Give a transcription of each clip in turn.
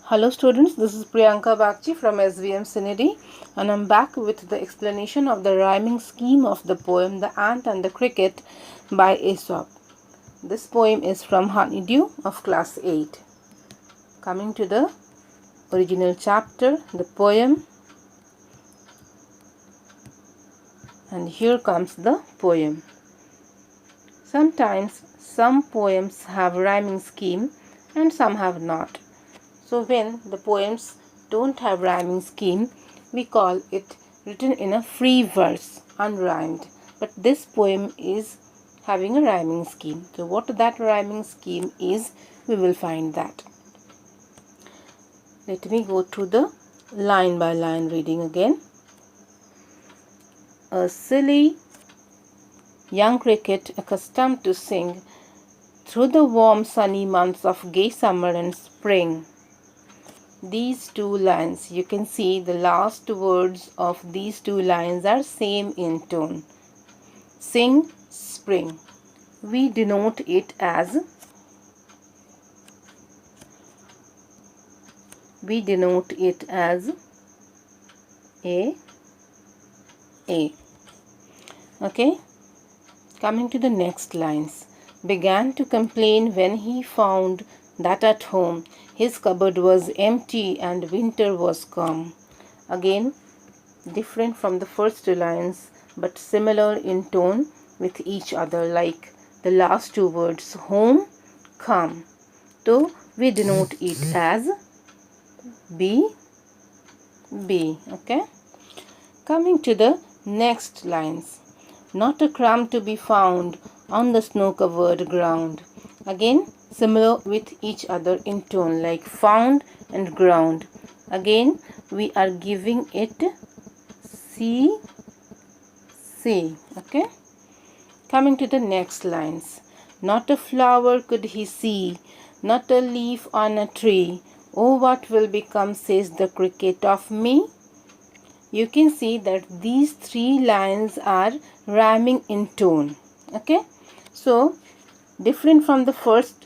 Hello students, this is Priyanka Bagchi from SVM Sinidih, and I'm back with the explanation of the rhyming scheme of the poem The Ant and the Cricket by Aesop. This poem is from Honeydew of class 8. Coming to the original chapter, the poem, and here comes the poem. Sometimes some poems have rhyming scheme and some have not. So when the poems don't have rhyming scheme, we call it written in a free verse, unrhymed. But this poem is having a rhyming scheme. So what that rhyming scheme is, we will find that. Let me go to the line by line reading again. A silly young cricket accustomed to sing through the warm sunny months of gay summer and spring. These two lines, you can see the last words of these two lines are same in tone. Sing, spring. We denote it as A. Okay. Coming to the next lines. Began to complain when he found that at home his cupboard was empty and winter was come. Again, different from the first two lines, but similar in tone with each other, like the last two words, home, come. So we denote it as B. Okay. Coming to the next lines. Not a crumb to be found on the snow-covered ground. Again, similar with each other in tone, like found and ground. Again, we are giving it C. Okay. Coming to the next lines. Not a flower could he see, not a leaf on a tree. Oh, what will become, says the cricket, of me? You can see that these three lines are rhyming in tone. Okay, so different from the first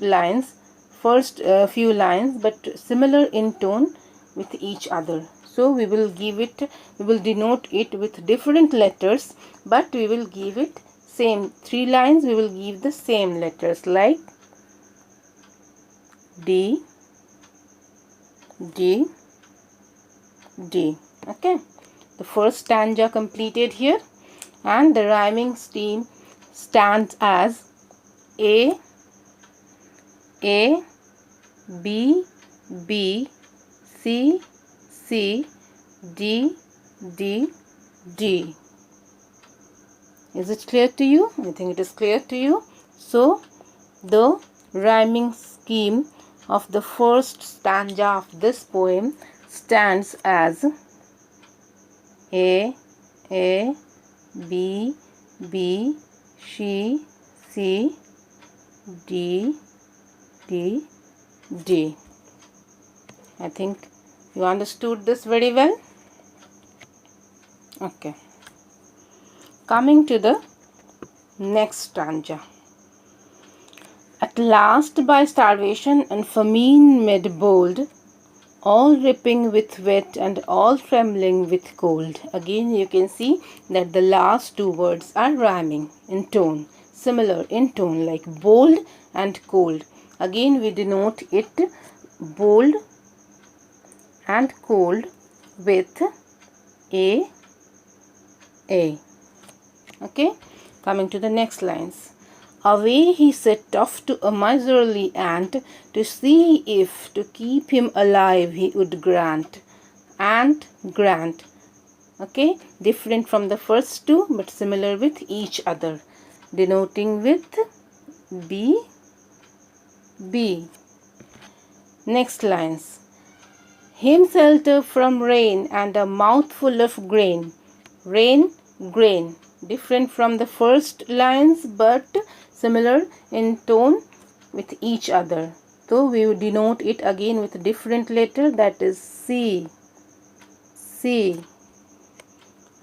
few lines, but similar in tone with each other. So we will denote it with different letters, but we will give it same three lines. We will give the same letters, like D. Okay. The first stanza completed here, and the rhyming scheme stands as A, B, C, D. Is it clear to you? I think it is clear to you. So, the rhyming scheme of the first stanza of this poem stands as A, B, C, D. I think you understood this very well. Okay. Coming to the next stanza. At last, by starvation and famine made bold, all dripping with wet and all trembling with cold. Again, you can see that the last two words are rhyming in tone, similar in tone, like bold and cold. Again, we denote it bold and cold with A. Okay, coming to the next lines. Away he set off to a miserly ant to see if to keep him alive he would grant. Ant, grant. Okay, different from the first two but similar with each other, denoting with B. Next lines. Him shelter from rain and a mouthful of grain. Rain, grain. Different from the first lines but similar in tone with each other. So we will denote it again with a different letter, that is C.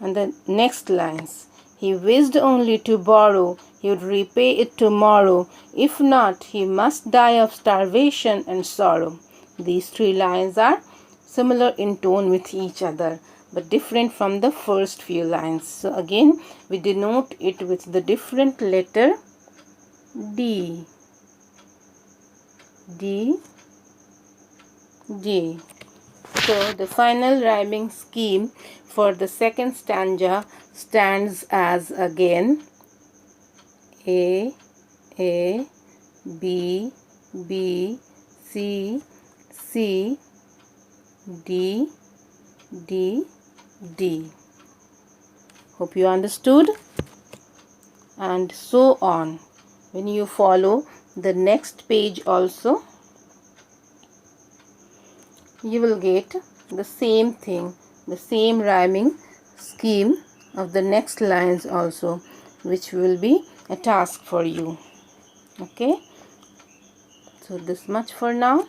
And the next lines. He wished only to borrow, he would repay it tomorrow. If not, he must die of starvation and sorrow. These three lines are similar in tone with each other but different from the first few lines. So again we denote it with the different letter D. D, J. So the final rhyming scheme for the second stanza stands as again A, B, C, D, D. Hope you understood. And so on. When you follow the next page also, you will get the same thing, the same rhyming scheme of the next lines also, which will be a task for you. Okay, so this much for now.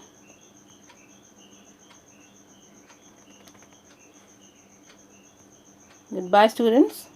Goodbye, students.